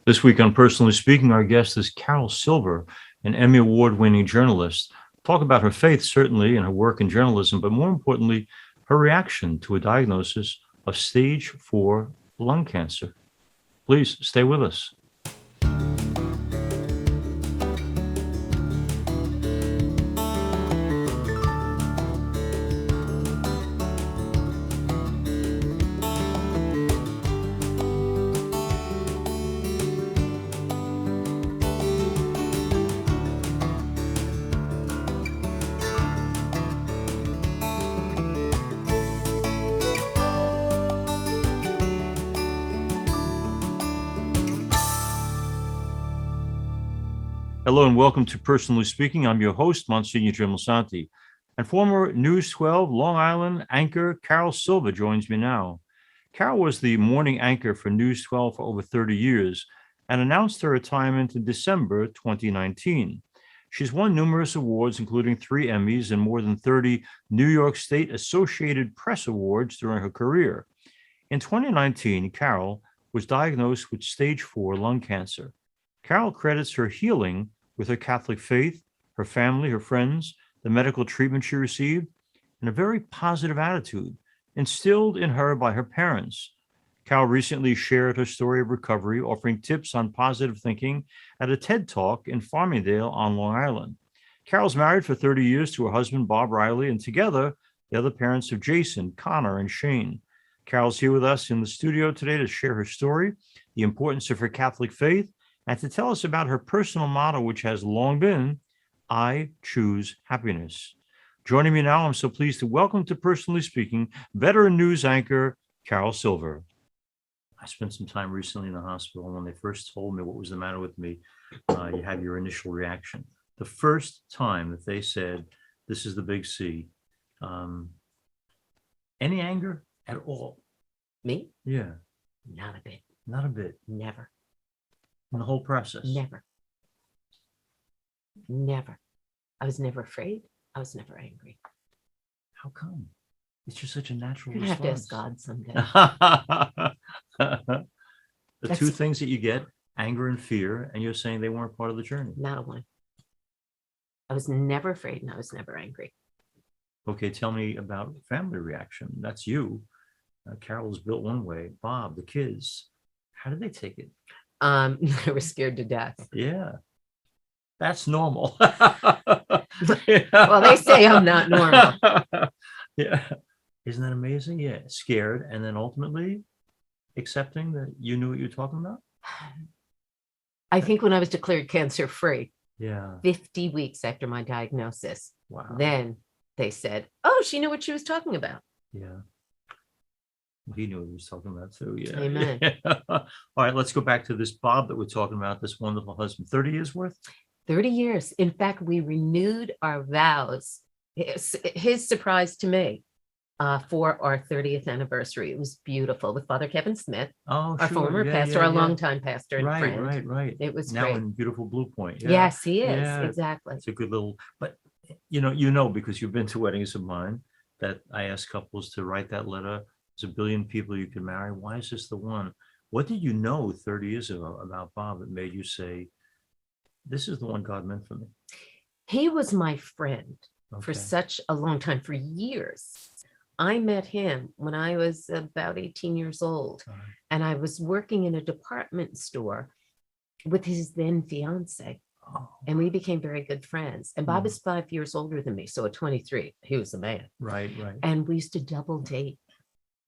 This week on Personally Speaking, our guest is Carol Silva, an Emmy Award-winning journalist. Talk about her faith, certainly, and her work in journalism, but more importantly, her reaction to a diagnosis of stage 4 lung cancer. Please stay with us. Hello and welcome to Personally Speaking. I'm your host, Msgr Lisante, and former News 12 Long Island anchor Carol Silva joins me now. Carol was the morning anchor for News 12 for over 30 years and announced her retirement in December 2019. She's won numerous awards, including 3 Emmys and more than 30 New York State Associated Press Awards during her career. In 2019, Carol was diagnosed with stage 4 lung cancer. Carol credits her healing with her Catholic faith, her family, her friends, the medical treatment she received, and a very positive attitude instilled in her by her parents. Carol recently shared her story of recovery, offering tips on positive thinking at a TED Talk in Farmingdale on Long Island. Carol's married for 30 years to her husband, Bob Riley, and together, they're the parents of Jason, Connor, and Shane. Carol's here with us in the studio today to share her story, the importance of her Catholic faith, and to tell us about her personal motto, which has long been, I choose happiness. Joining me now, I'm so pleased to welcome to Personally Speaking, veteran news anchor, Carol Silva. I spent some time recently in the hospital, and when they first told me what was the matter with me, you had your initial reaction. The first time that they said, this is the big C, any anger at all? Me? Yeah. Not a bit. Not a bit. Never. In the whole process? Never. Never. I was never afraid. I was never angry. How come? It's just such a natural You're gonna response. have to ask God someday. The two things that you get, anger and fear, and you're saying they weren't part of the journey. Not a one. I was never afraid and I was never angry. Okay, tell me about family reaction. That's you. Carol was built one way. Bob, the kids, how did they take it? They were scared to death. Yeah, that's normal. Well, they say I'm not normal. Yeah, isn't that amazing? Yeah, scared, and then ultimately accepting that you knew what you were talking about. I think when I was declared cancer free, Yeah, 50 weeks after my diagnosis, wow. then they said, oh, she knew what she was talking about. Yeah. He knew what he was talking about too. Yeah. Amen. Yeah. All right, let's go back to this Bob that we're talking about, this wonderful husband. 30 years worth? 30 years. In fact, we renewed our vows. His surprise to me for our 30th anniversary. It was beautiful with Father Kevin Smith, Oh, our sure. former Yeah, pastor, yeah, our yeah. longtime pastor and friend. Right. It was Now great. in beautiful Blue Point. Yeah. Yes, he is. Yeah. Exactly. It's a good little, but you know, because you've been to weddings of mine, that I ask couples to write that letter. There's a billion people you can marry. Why is this the one? What did you know 30 years ago about Bob that made you say, this is the one God meant for me? He was my friend for Okay. such a long time, for years. I met him when I was about 18 years old, All right. and I was working in a department store with his then fiance, Oh, and we became very good friends. And Bob Mhm. is 5 years older than me, so at 23, he was a man. right. And we used to double date.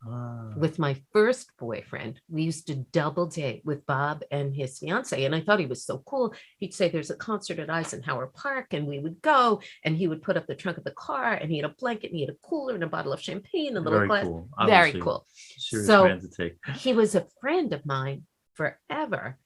Ah, With my first boyfriend, we used to double date with Bob and his fiance. And I thought he was so cool. He'd say there's a concert at Eisenhower Park, and we would go, and he would put up the trunk of the car, and he had a blanket, and he had a cooler and a bottle of champagne, a little very glass. cool. Very Obviously, cool. serious So man to take. he was a friend of mine forever.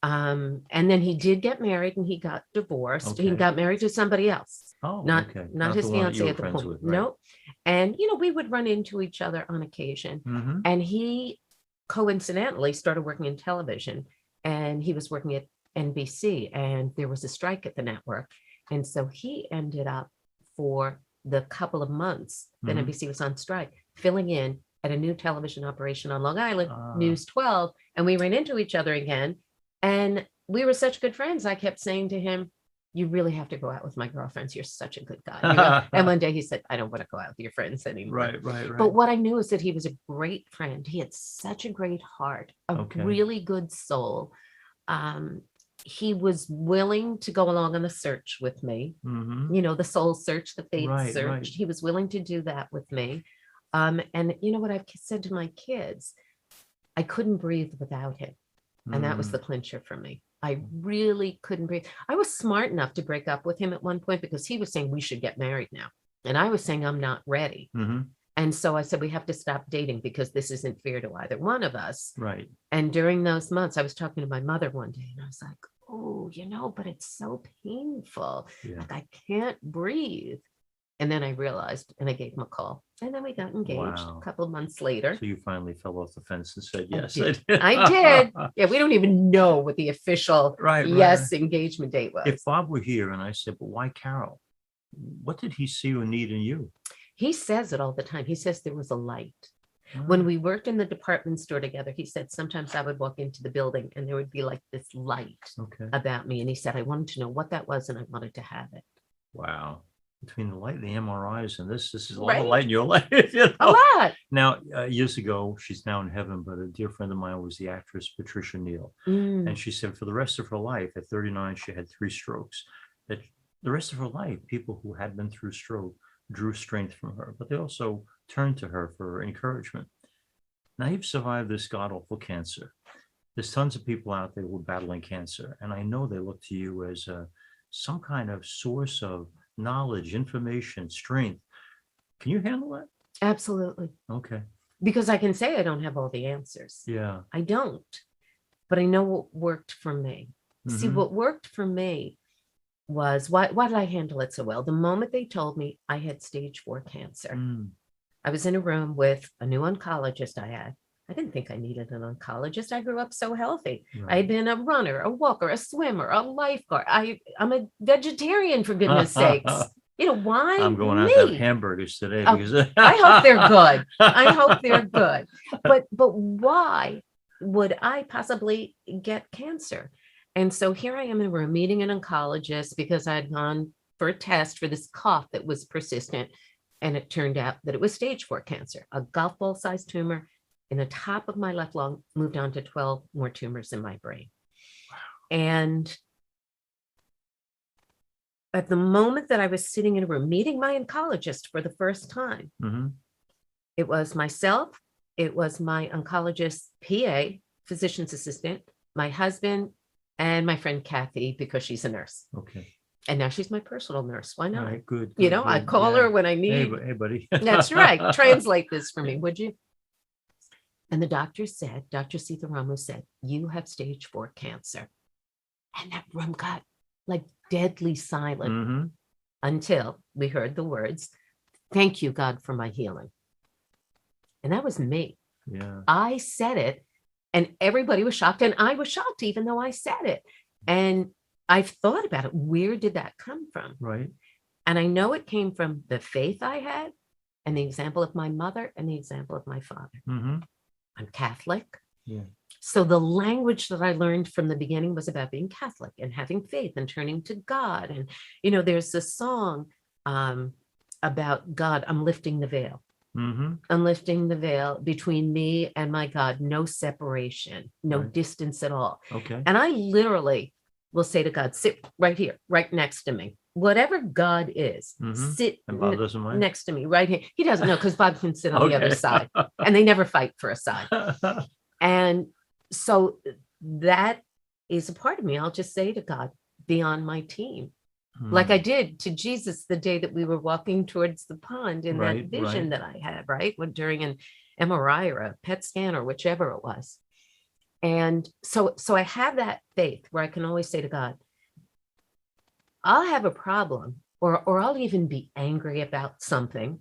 And then he did get married and he got divorced. He Okay. got married to somebody else. Oh, Not okay. not his the one that you fiance were at the friends point. with, right? Nope. And we would run into each other on occasion. Mhm. And he coincidentally started working in television, and he was working at NBC, and there was a strike at the network. And so he ended up, for the couple of months that Mhm. NBC was on strike, filling in at a new television operation on Long Island, Ah. News 12, and we ran into each other again. And we were such good friends. I kept saying to him, you really have to go out with my girlfriends. You're such a good guy. And one day he said, I don't want to go out with your friends anymore. Right. But what I knew is that he was a great friend. He had such a great heart, a really good soul. He was willing to go along on the search with me, the soul search, the faith search. Right. He was willing to do that with me. And you know what I've said to my kids, I couldn't breathe without him. And that was the clincher for me. I really couldn't breathe. I was smart enough to break up with him at one point because he was saying we should get married now. And I was saying, I'm not ready. And so I said, we have to stop dating because this isn't fair to either one of us. Right. And during those months, I was talking to my mother one day and I was like, oh, but it's so painful. Yeah. Like I can't breathe. And then I realized, and I gave him a call. And then we got engaged a couple of months later. So you finally fell off the fence and said, yes. I did. Yeah, we don't even know what the official engagement date was. If Bob were here and I said, but why Carol? What did he see or need in you? He says it all the time. He says there was a light. When we worked in the department store together, he said sometimes I would walk into the building and there would be like this light about me. And he said, I wanted to know what that was and I wanted to have it. Wow. Between the light and the MRIs and this is a lot of light in your life. A lot. Now, years ago, she's now in heaven, but a dear friend of mine was the actress Patricia Neal. And she said for the rest of her life, at 39, she had 3 strokes. That the rest of her life, people who had been through stroke drew strength from her, but they also turned to her for encouragement. Now you've survived this god-awful cancer. There's tons of people out there who are battling cancer, and I know they look to you as some kind of source of knowledge, information, strength. Can you handle that? Absolutely. Okay. Because I can say I don't have all the answers. Yeah. I don't, but I know what worked for me. See, what worked for me was, why did I handle it so well? The moment they told me I had stage 4 cancer, I was in a room with a new oncologist I had. I didn't think I needed an oncologist. I grew up so healthy. Right. I had been a runner, a walker, a swimmer, a lifeguard. I'm a vegetarian, for goodness sakes. Why? I'm going out to have hamburgers today because I hope they're good. I hope they're good. But why would I possibly get cancer? And so here I am in a room meeting an oncologist because I had gone for a test for this cough that was persistent. And it turned out that it was stage 4 cancer, a golf ball sized tumor in the top of my left lung, moved on to 12 more tumors in my brain. Wow. And at the moment that I was sitting in a room meeting my oncologist for the first time, it was myself, it was my oncologist PA, physician's assistant, my husband, and my friend Kathy, because she's a nurse. Okay. And now she's my personal nurse. Why not? Right, good. I call her when I need. Hey, buddy. That's right. Translate this for me, would you? And the doctor said, Dr. Sitharamu said, you have stage 4 cancer. And that room got like deadly silent until we heard the words, thank you, God, for my healing. And that was me. Yeah. I said it and everybody was shocked. And I was shocked, even though I said it. And I've thought about it. Where did that come from? Right. And I know it came from the faith I had and the example of my mother and the example of my father. I'm Catholic. Yeah. So the language that I learned from the beginning was about being Catholic and having faith and turning to God. And, there's this song about God, I'm lifting the veil. I'm lifting the veil between me and my God, no separation, no distance at all. Okay. And I literally will say to God, sit right here, right next to me. Whatever God is, sit next to me, right here. He doesn't know because Bob can sit on the other side and they never fight for a side. And so that is a part of me. I'll just say to God, be on my team. Like I did to Jesus the day that we were walking towards the pond in that vision that I had, during an MRI or a PET scan or whichever it was. And so I have that faith where I can always say to God, I'll have a problem or I'll even be angry about something.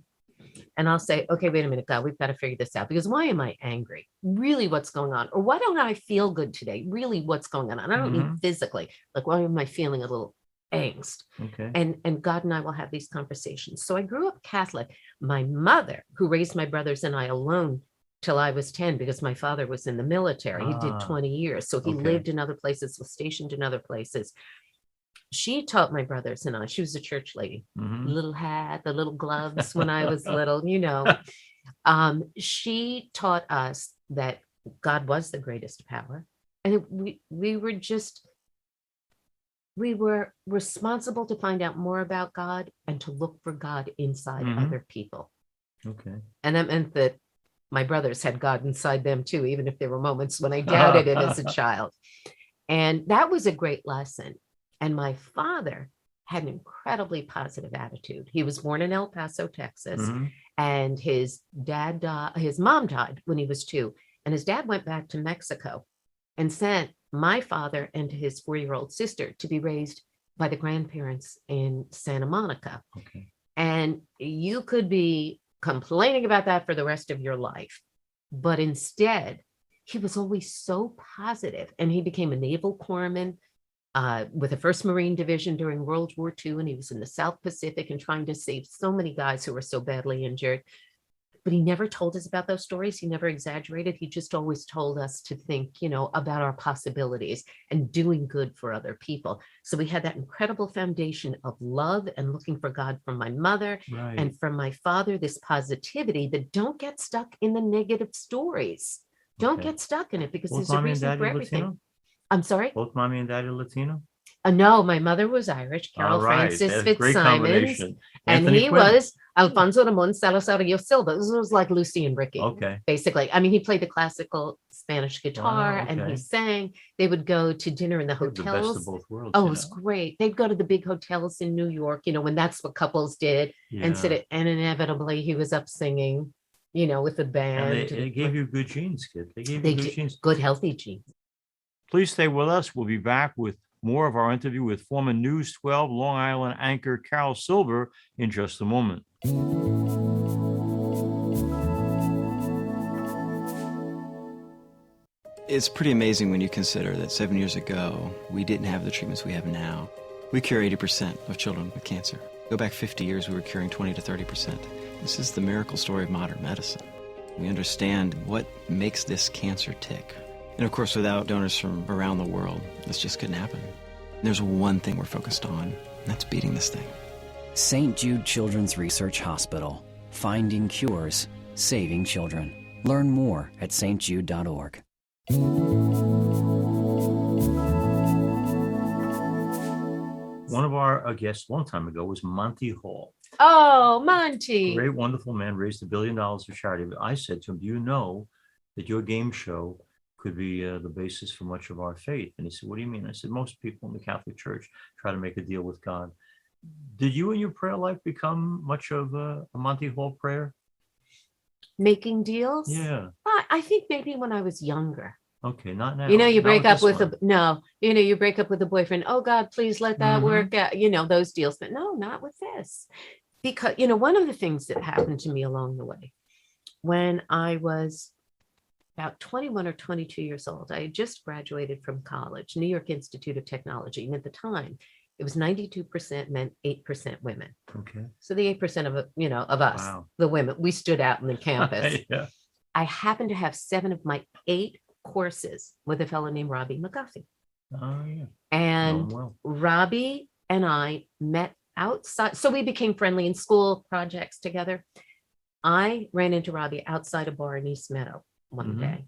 And I'll say, okay, wait a minute, God, we've got to figure this out because why am I angry? Really, what's going on? Or why don't I feel good today? Really, what's going on? I don't mean physically, like why am I feeling a little angst? Okay. And God and I will have these conversations. So I grew up Catholic. My mother, who raised my brothers and I alone, till I was 10 because my father was in the military. He did 20 years. So he okay. lived in other places, was stationed in other places. She taught my brothers and I. She was a church lady. Mhm. Little hat, the little gloves when I was little, She taught us that God was the greatest power. And we were responsible to find out more about God and to look for God inside other people. Okay. And that meant that my brothers had God inside them too, even if there were moments when I doubted it as a child. And that was a great lesson. And my father had an incredibly positive attitude. He was born in El Paso, Texas, and his mom died when he was 2. And his dad went back to Mexico and sent my father and his 4-year-old sister to be raised by the grandparents in Santa Monica. Okay. And you could be complaining about that for the rest of your life. But instead, he was always so positive. And he became a naval corpsman with the 1st Marine Division during World War II. And he was in the South Pacific and trying to save so many guys who were so badly injured. But he never told us about those stories. He never exaggerated. He just always told us to think, about our possibilities and doing good for other people. So we had that incredible foundation of love and looking for God from my mother and from my father, this positivity that don't get stuck in the negative stories. Don't get stuck in it because there's a reason for everything. Latino? I'm sorry? Both mommy and daddy Latino? No, my mother was Irish, Carol Francis Fitzsimons, and Anthony he Quinn. was Alfonso Ramon Salazar Silva. This was like Lucy and Ricky, Okay. basically. I mean, he played the classical Spanish guitar Wow, and okay. he sang. They would go to dinner in the The best hotels. of both worlds. Oh, it was great. They'd go to the big hotels in New York, when that's what couples did. And inevitably he was up singing, with the band. And they gave you good genes, kid. They gave you good genes. Good, healthy genes. Please stay with us. We'll be back with more of our interview with former News 12 Long Island anchor Carol Silva in just a moment. It's pretty amazing when you consider that 7 years ago, we didn't have the treatments we have now. We cure 80% of children with cancer. Go back 50 years, we were curing 20 to 30%. This is the miracle story of modern medicine. We understand what makes this cancer tick. And of course, without donors from around the world, this just couldn't happen. There's one thing we're focused on, and that's beating this thing. St. Jude Children's Research Hospital. Finding cures, saving children. Learn more at stjude.org. One of our guests a long time ago was Monty Hall. Oh, Monty. Great, wonderful man, raised $1 billion for charity. But I said to him, do you know that your game show could be the basis for much of our faith? And he said, what do you mean? I said, most people in the Catholic Church try to make a deal with God. Did you in your prayer life become much of a Monty Hall prayer? Making deals? Yeah. I think maybe when I was younger. Okay, not now. You break up with you break up with a boyfriend. Oh God, please let that work out. Those deals. But no, not with this. Because, one of the things that happened to me along the way, when I was about 21 or 22 years old, I had just graduated from college, New York Institute of Technology. And at the time, it was 92% men, 8% women. Okay. So the 8% of us, wow. The women, we stood out in the campus. Yeah. I happened to have 7 of my 8 courses with a fellow named Robbie McGuffey. Oh, yeah. And Robbie and I met outside. So we became friendly in school projects together. I ran into Robbie outside a bar in East Meadow one day.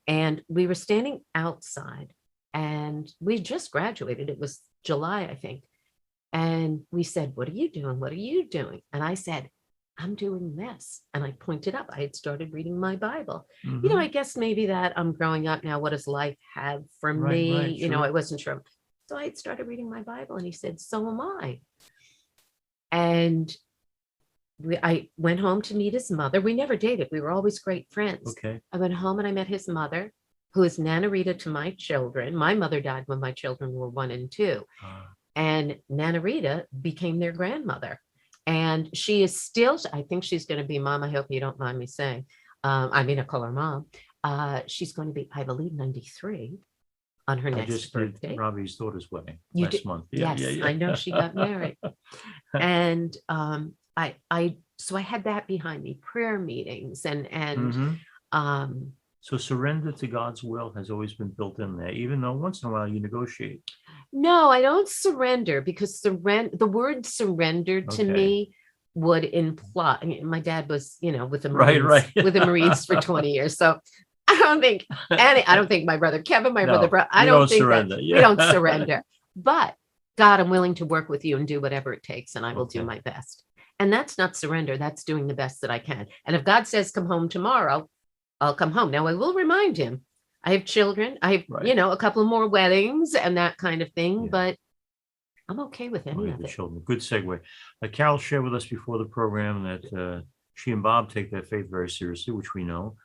And we were standing outside and we just graduated. It was July, I think. And we said, what are you doing? What are you doing? And I said, I'm doing this. And I pointed up. I had started reading my Bible. I guess maybe that I'm growing up now. What does life have for me? Sure. I wasn't sure. So I had started reading my Bible and he said, so am I. And I went home to meet his mother. We never dated. We were always great friends. Okay. I went home and I met his mother, who is Nana Rita to my children. My mother died when my children were 1 and 2. And Nana Rita became their grandmother. And she is still, I think she's going to be mom. I hope you don't mind me saying. I call her mom. She's going to be, I believe, 93 on her next birthday. Did Robbie's daughter's wedding last month. Yes, I know she got married. And so I had that behind me, prayer meetings and So surrender to God's will has always been built in there, even though once in a while you negotiate. No, I don't surrender, because the word surrender to Okay. me would imply, I mean, my dad was, with the Right, Marines, right. with the Marines for 20 years. So I don't think my brother Kevin, my No, brother, I you don't don't think surrender. that Yeah. we don't surrender. But God, I'm willing to work with you and do whatever it takes, and I will do Okay. my best. And that's not surrender. That's doing the best that I can. And if God says, come home tomorrow, I'll come home. Now I will remind him, I have children. I have, Right. a couple more weddings and that kind of thing, Yeah. but I'm okay with any Right, of the it. children. Good segue. Carol shared with us before the program that she and Bob take their faith very seriously, which we know.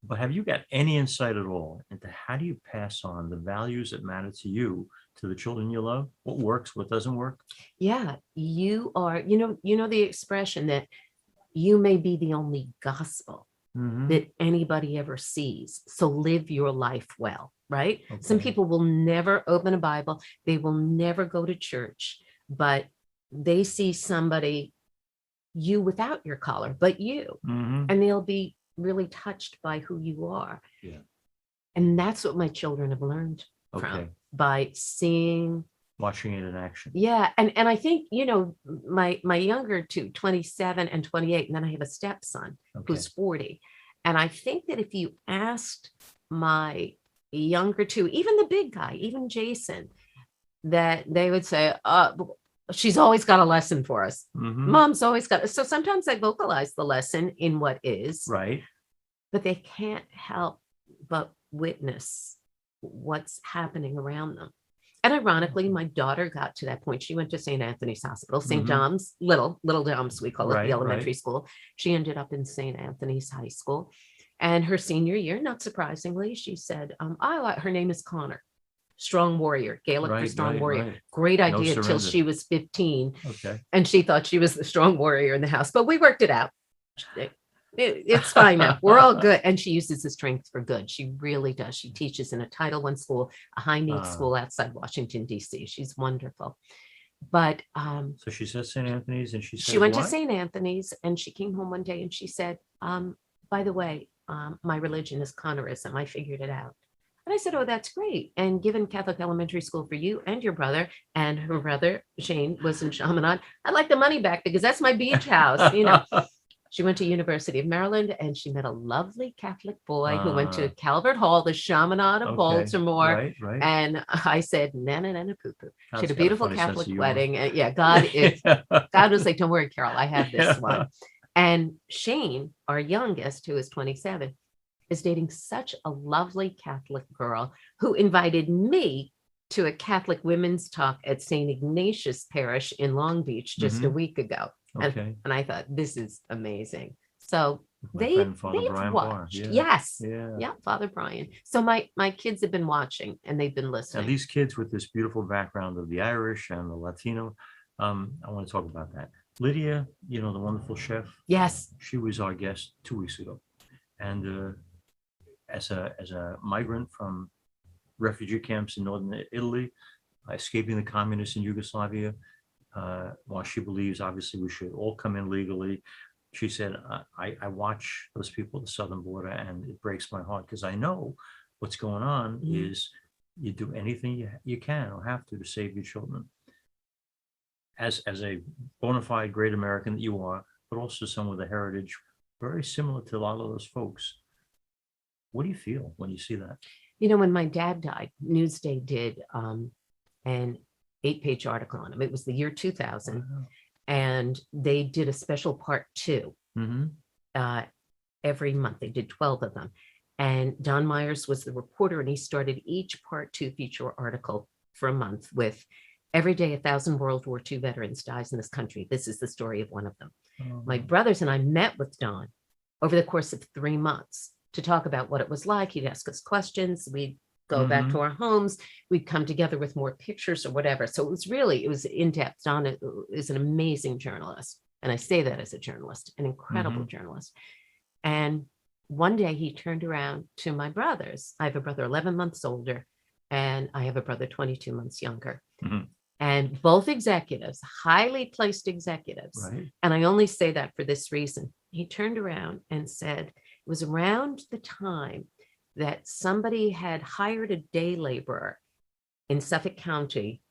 But have you got any insight at all into how do you pass on the values that matter to you to the children you love? What works, what doesn't work? Yeah, you are, the expression that you may be the only gospel Mhm. that anybody ever sees. So live your life well, right? Some Okay. people will never open a Bible, they will never go to church, but they see somebody, you without your collar, but you, Mhm. and they'll be really touched by who you are. Yeah. And that's what my children have learned Okay. from, by seeing. Watching it in action. Yeah. And I think, my younger two, 27 and 28, and then I have a stepson Okay. who's 40. And I think that if you asked my younger two, even the big guy, even Jason, that they would say, she's always got a lesson for us. Mhm. Mom's always got. So sometimes I vocalize the lesson in what is, Right. but they can't help but witness what's happening around them. And ironically, my daughter got to that point. She went to St. Anthony's Hospital, St. Mhm. Dom's, little Dom's, we call it, Right, the elementary right. school. She ended up in St. Anthony's High School. And her senior year, not surprisingly, she said, her name is Connor. Strong warrior, Gaelic for Right, strong right, warrior. right. Great No idea till surrender. she was 15. Okay. And she thought she was the strong warrior in the house, but we worked it out. It's fine now. We're all good. And she uses the strength for good. She really does. She teaches in a Title I school, a high needs school outside Washington, D.C. She's wonderful. But So she says St. Anthony's and she said, she went to what? St. Anthony's, and she came home one day and she said, by the way, my religion is Connorism. I figured it out. And I said, oh, that's great. And given Catholic elementary school for you and your brother, and her brother, Shane, was in Chaminade, I'd like the money back because that's my beach house. She went to University of Maryland, and she met a lovely Catholic boy who went to Calvert Hall, the Chaminade of Okay. Baltimore. Right, right. And I said, no, poo poo. She God's had a got beautiful funny sense of Catholic humor. wedding. And yeah, God was like, don't worry, Carol, I have this one. And Shane, our youngest, who is 27, is dating such a lovely Catholic girl who invited me to a Catholic women's talk at St. Ignatius Parish in Long Beach just a week ago. Okay. And I thought, this is amazing. So My they've friend, Father Brian Barr. watched. Yeah. Yes. Yeah. Yeah, Father Brian. So my kids have been watching, and they've been Now, listening. these kids with this beautiful background of the Irish and the Latino, I want to talk about that. Lydia, the wonderful chef, Yes. she was our guest 2 weeks ago. And as a migrant from refugee camps in northern Italy, escaping the communists in Yugoslavia, while she believes obviously we should all come in legally, she said, I watch those people at the southern border and it breaks my heart because I know what's going on is you do anything you can or have to save your children. As a bona fide great American that you are, but also someone with a heritage very similar to a lot of those folks. What do you feel when you see that? When my dad died, Newsday did an 8-page article on him. It was the year 2000. Wow. And they did a special part 2 every month. They did 12 of them. And Don Myers was the reporter, and he started each part 2 feature article for a month with every day 1,000 World War II veterans dies in this country. This is the story of one of them. My brothers and I met with Don over the course of 3 months to talk about what it was like. He'd ask us questions. We'd go back to our homes. We'd come together with more pictures or whatever. So it was in-depth. Don is an amazing journalist. And I say that as a journalist, an incredible journalist. And one day he turned around to my brothers. I have a brother 11 months older, and I have a brother 22 months younger. And both executives, highly placed executives. Right. And I only say that for this reason. He turned around and said, It was around the time that somebody had hired a day laborer in Suffolk County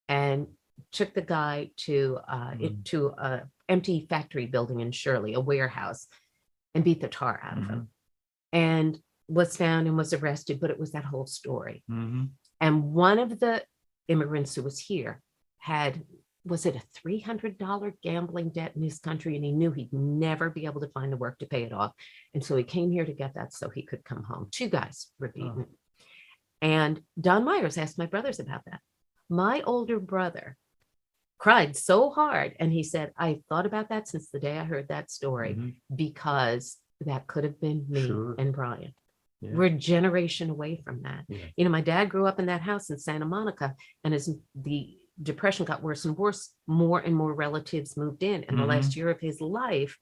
and took the guy to a empty factory building in Shirley, a warehouse, and beat the tar out of him, and was found and was arrested. But it was that whole story. And one of the immigrants who was here had, was it a $300 gambling debt in his country? And he knew he'd never be able to find the work to pay it off. And so he came here to get that so he could come home. 2 guys were beaten. And Don Myers asked my brothers about that. My older brother cried so hard. And he said, I thought about that since the day I heard that story, because that could have been me and Brian. Yeah. We're a generation away from that. Yeah. You know, my dad grew up in that house in Santa Monica, and as the Depression got worse and worse, more and more relatives moved in. And the last year of his life,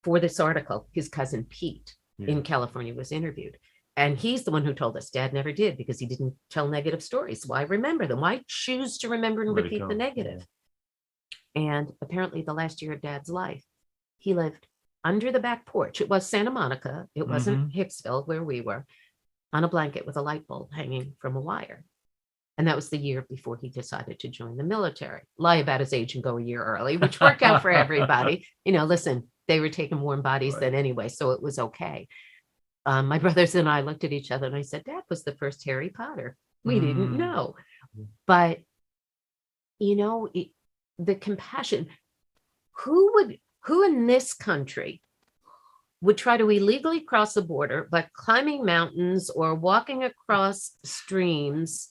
for this article, his cousin Pete in California was interviewed. And he's the one who told us Dad never did, because he didn't tell negative stories. Why remember them? Why choose to remember and repeat the negative? And apparently the last year of Dad's life, he lived under the back porch. It was Santa Monica. It wasn't Hicksville where we were, on a blanket with a light bulb hanging from a wire. And that was the year before he decided to join the military. Lie about his age and go a year early, which worked out for everybody. You know, listen, they were taking warm bodies then anyway, so it was okay. My brothers and I looked at each other and I said, Dad was the first Harry Potter. We didn't know. But, you know, the compassion, who in this country would try to illegally cross the border by climbing mountains or walking across streams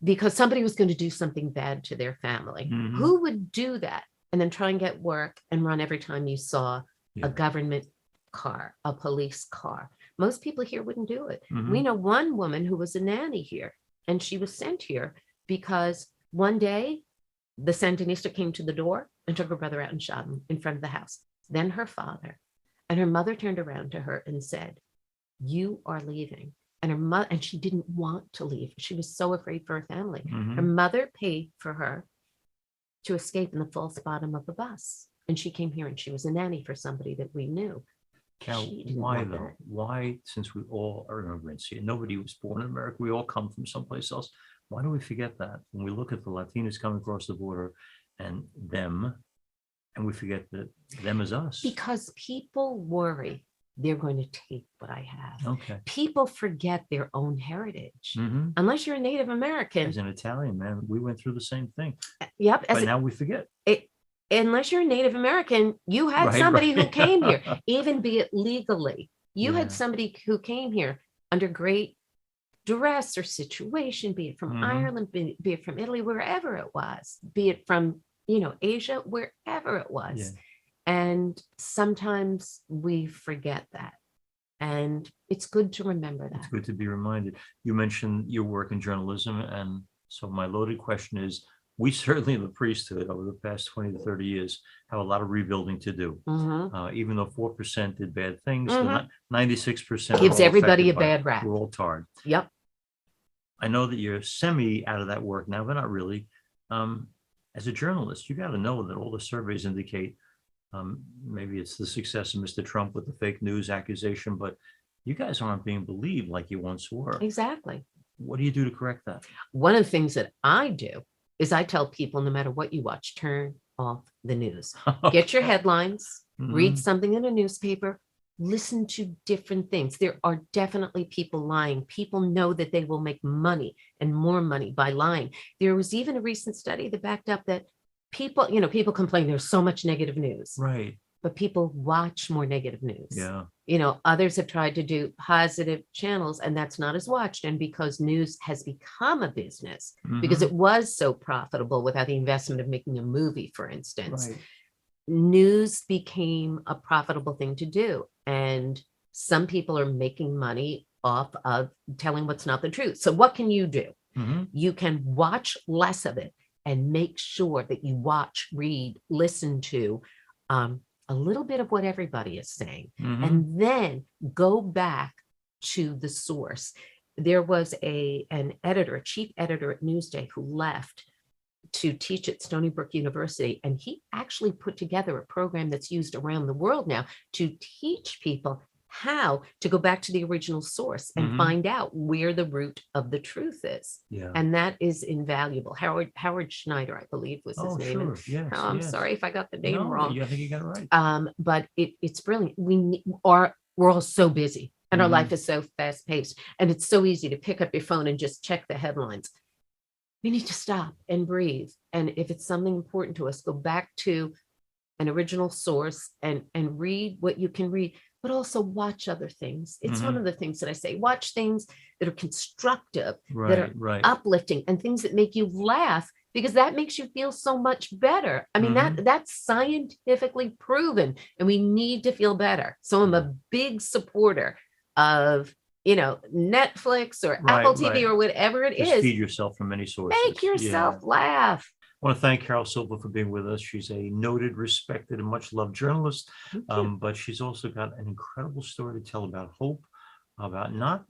because somebody was going to do something bad to their family? Who would do that and then try and get work and run every time you saw a government car, a police car? Most people here wouldn't do it. We know one woman who was a nanny here, and she was sent here because one day the Sandinista came to the door and took her brother out and shot him in front of the house. Then her father, and her mother turned around to her and said, you are leaving. And her mother, and she didn't want to leave. She was so afraid for her family. Her mother paid for her to escape in the false bottom of the bus. And she came here and she was a nanny for somebody that we knew. Cal, why though? Why, since we all are immigrants here, nobody was born in America, we all come from someplace else. Why do we forget that when we look at the Latinos coming across the border and them, and we forget that them is us? Because people worry they're going to take what I have. Okay. People forget their own heritage. Unless you're a Native American. As an Italian, man, we went through the same thing. Yep. But now we forget. Unless you're a Native American, you had somebody who came here, even be it legally. You had somebody who came here under great duress or situation, be it from Ireland, be it from Italy, wherever it was, be it from, you know, Asia, wherever it was. And sometimes we forget that. And it's good to remember that. It's good to be reminded. You mentioned your work in journalism. And so my loaded question is, we certainly in the priesthood over the past 20 to 30 years have a lot of rebuilding to do. Even though 4% did bad things, 96% gives everybody a bad rap. We're all tarred. Yep. I know that you're semi out of that work now, but not really. As a journalist, you got to know that all the surveys indicate maybe it's the success of Mr. Trump with the fake news accusation, but you guys aren't being believed like you once were. Exactly. What do you do to correct that? One of the things that I do is I tell people, no matter what you watch, turn off the news. Get your headlines, read something in a newspaper, listen to different things. There are definitely people lying. People know that they will make money and more money by lying. There was even a recent study that backed up that people, you know, people complain there's so much negative news. Right. But people watch more negative news. Yeah. You know, others have tried to do positive channels and that's not as watched. And because news has become a business, because it was so profitable without the investment of making a movie, for instance, news became a profitable thing to do. And some people are making money off of telling what's not the truth. So what can you do? You can watch less of it and make sure that you watch, read, listen to a little bit of what everybody is saying, and then go back to the source. There was an editor, a chief editor at Newsday who left to teach at Stony Brook University. And he actually put together a program that's used around the world now to teach people how to go back to the original source and Mhm. find out where the root of the truth is. Yeah. And that is invaluable. Howard Schneider, I believe, was his Oh, name. And, sure. Yes. I'm yes. sorry if I got the name No, wrong. yeah, I think you got it right. But it's brilliant. We're all so busy and our Mhm. life is so fast paced, and it's so easy to pick up your phone and just check the headlines. We need to stop and breathe. And if it's something important to us, go back to an original source and read what you can read, but also watch other things. It's one Mhm. of the things that I say, watch things that are constructive, that Right. are Right. uplifting, and things that make you laugh, because that makes you feel so much better. I mean, Mhm. that's scientifically proven, and we need to feel better. So I'm a big supporter of, Netflix or Right, Apple TV right. or whatever it Just is. feed yourself from many sources. Make yourself Yeah. laugh. I want to thank Carol Silva for being with us. She's a noted, respected, and much loved journalist, Thank you. but she's also got an incredible story to tell about hope, about not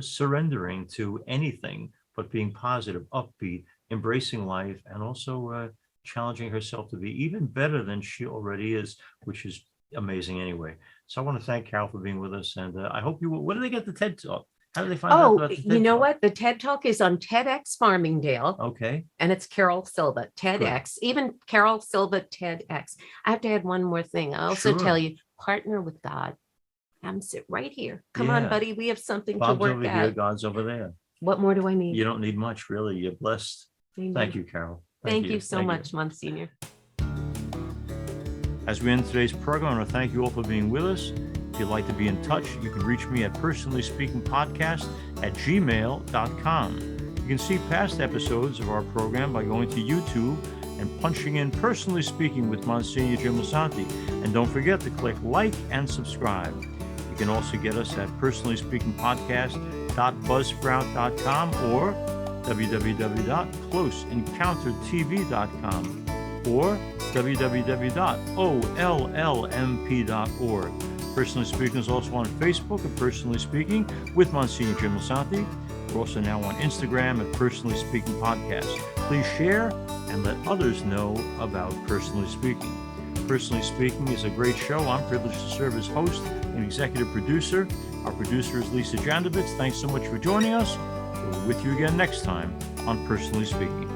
surrendering to anything, but being positive, upbeat, embracing life, and also challenging herself to be even better than she already is, which is amazing anyway. So I want to thank Carol for being with us, and I hope you will. Where do they get the TED Talk? How do they find out about the TED You know Talk? what? The TED Talk is on TEDx Farmingdale, Okay. and it's Carol Silva, TEDx, even Carol Silva, TEDx. I have to add one more thing. I also Sure. tell you, partner with God. I'm sit right here. Come on, Yeah. buddy. We have something Bob's to work over here, out. God's over there. What more do I need? You don't need much, really. You're blessed. Amen. Thank you, Carol. Thank you so Thank much, Monsignor. As we end today's program, I want to thank you all for being with us. If you'd like to be in touch, you can reach me at personallyspeakingpodcast@gmail.com. You can see past episodes of our program by going to YouTube and punching in Personally Speaking with Monsignor Jim Lisante. And don't forget to click like and subscribe. You can also get us at personallyspeakingpodcast.buzzsprout.com or www.closeencountertv.com or www.ollmp.org. Personally Speaking is also on Facebook at Personally Speaking with Monsignor Jim Lisante. We're also now on Instagram at Personally Speaking Podcast. Please share and let others know about Personally Speaking. Personally Speaking is a great show. I'm privileged to serve as host and executive producer. Our producer is Lisa Jandovitz. Thanks so much for joining us. We're with you again next time on Personally Speaking.